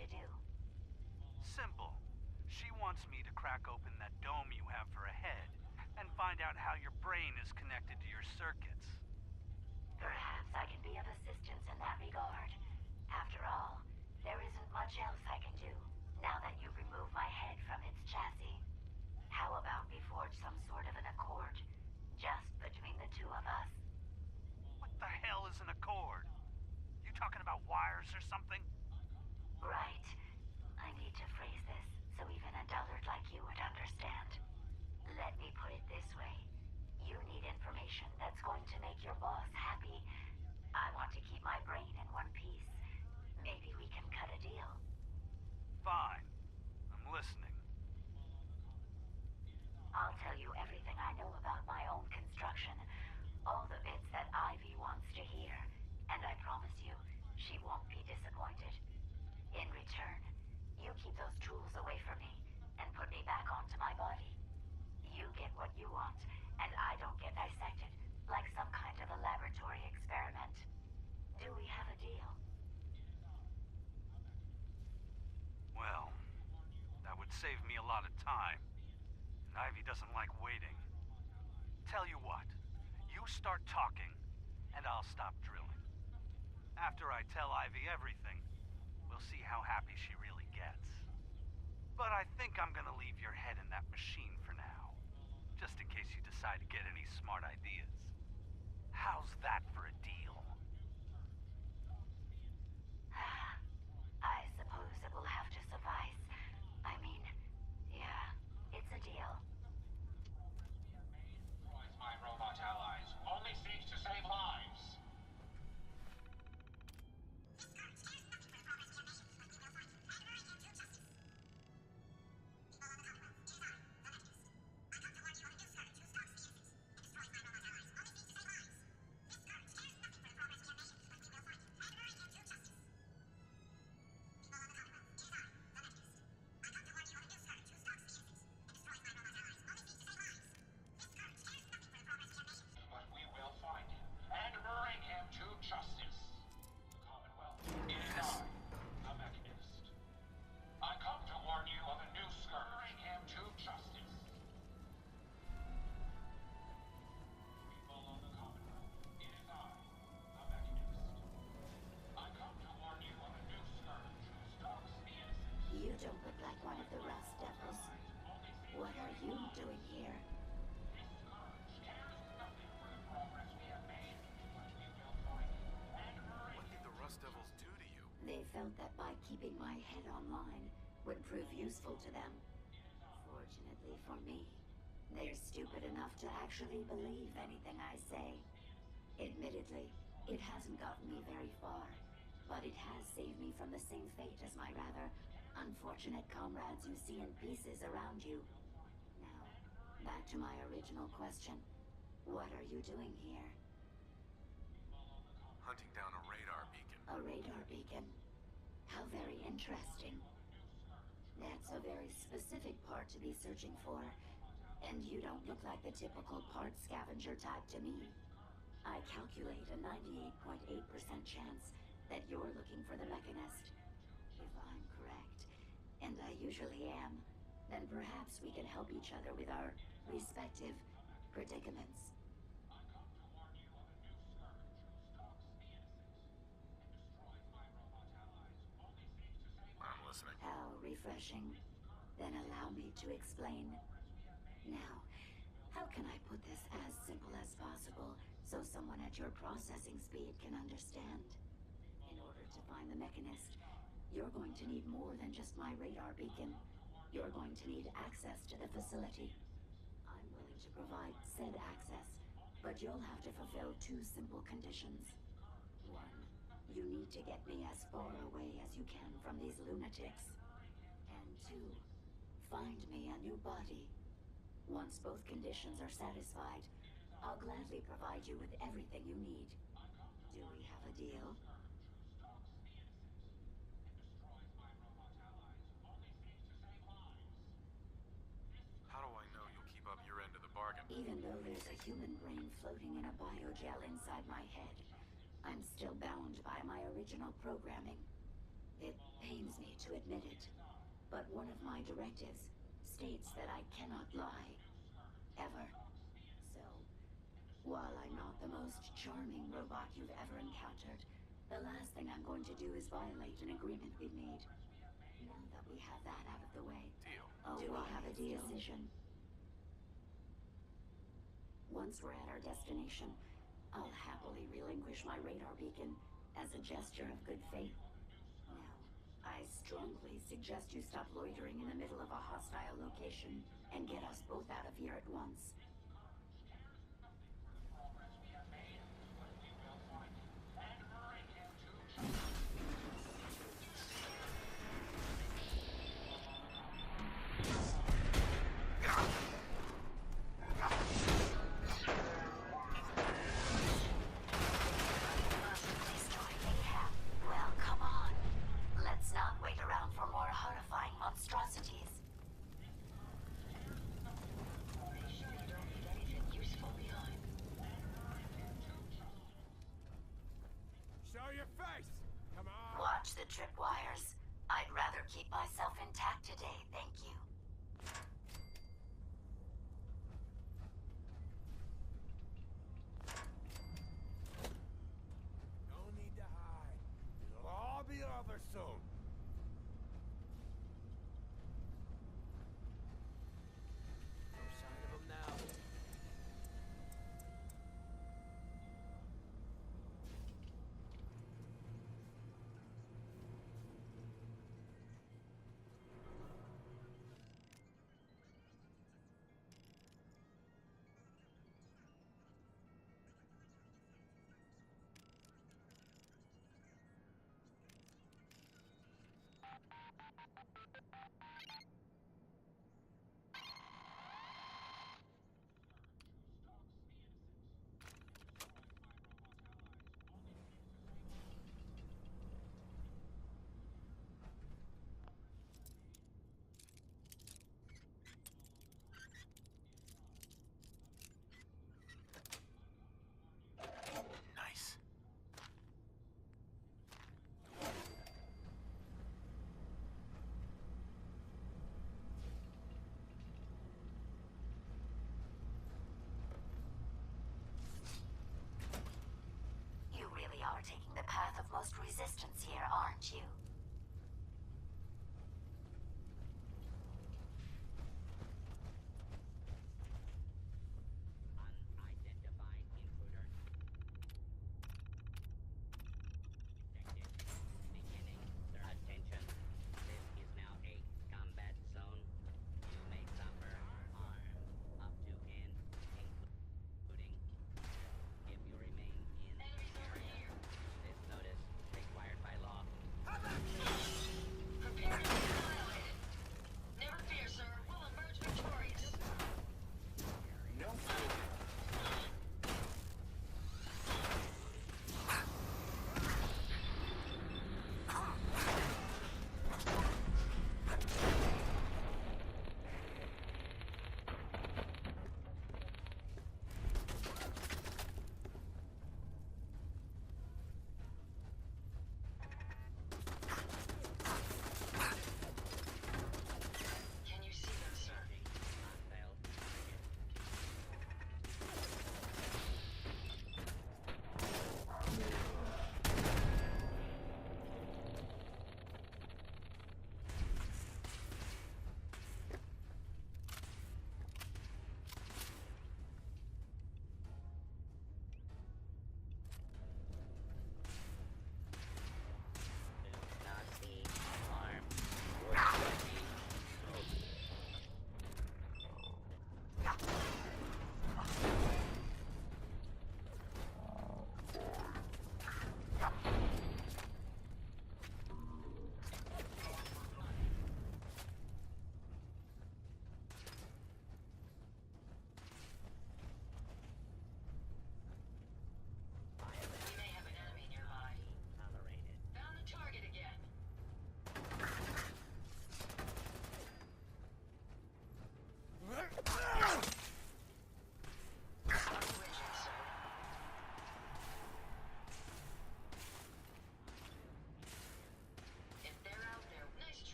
to do? Simple. She wants me to crack open that dome you have for a head and find out how your brain is connected to your circuits. Perhaps I can be of assistance in that regard. After all, there isn't much else I can do now that you've removed my head from its chassis. How about we forge some sort of an accord, just between the two of us? What the hell is an accord? You talking about wires or something? Right. I need to phrase this so even a dullard like you would understand. Let me put it this way. You need information that's going to make your boss happy. I want to keep my brain in one piece. Maybe we can cut a deal. Fine. I'm listening. I'll tell you everything I know about my own construction. All the bits that Ivy wants to hear. And I promise you, she won't be disappointed. In return, you keep those tools away from me and put me back onto my body. You get what you want, and I don't get dissected like some kind of a laboratory experiment. Do we have a deal? Well, that would save me a lot of time. And Ivy doesn't like waiting. Tell you what, you start talking, and I'll stop drilling. After I tell Ivy everything, we'll see how happy she really gets. But I think I'm gonna leave your head in that machine for now, just in case you decide to get any smart ideas. How's that for a deal? I suppose it will have to suffice. I mean, yeah, it's a deal. My robot allies only seeks to save lives. You don't look like one of the Rust Devils. What are you doing here? What did the Rust Devils do to you? They felt that by keeping my head online would prove useful to them. Fortunately for me, they're stupid enough to actually believe anything I say. Admittedly, it hasn't gotten me very far, but it has saved me from the same fate as my rather unfortunate comrades you see in pieces around you. Now, back to my original question. What are you doing here? Hunting down a radar beacon. A radar beacon? How very interesting. That's a very specific part to be searching for. And you don't look like the typical part scavenger type to me. I calculate a 98.8% chance that you're looking for the Mechanist. If I'm correct, and I usually am, then perhaps we can help each other with our respective predicaments. I'm listening. How refreshing. Then allow me to explain. Now, how can I put this as simple as possible so someone at your processing speed can understand? In order to find the Mechanist, you're going to need more than just my radar beacon. You're going to need access to the facility. I'm willing to provide said access, but you'll have to fulfill two simple conditions. One, you need to get me as far away as you can from these lunatics. And two, find me a new body. Once both conditions are satisfied, I'll gladly provide you with everything you need. Do we have a deal? How do I know you'll keep up your end of the bargain? Even though there's a human brain floating in a biogel inside my head, I'm still bound by my original programming. It pains me to admit it, but one of my directives states that I cannot lie. Ever. So, while I'm not the most charming robot you've ever encountered, the last thing I'm going to do is violate an agreement we've made. Now that we have that out of the way, Deal. do we have a decision? Once we're at our destination, I'll happily relinquish my radar beacon as a gesture of good faith. Now, I strongly suggest you stop loitering in the middle of a hostile location and get us both out of here at once. Progress we have made, but we will find him and bring him to justice. Well, come on. Let's not wait around for more horrifying monstrosities. Be sure you don't leave anything useful behind. Show your face! Come on! Watch the tripwires. I'd rather keep myself intact today, thank you. No need to hide. It'll all be over soon. No sign of him now. Nice. You really are taking the path of most resistance here, aren't you?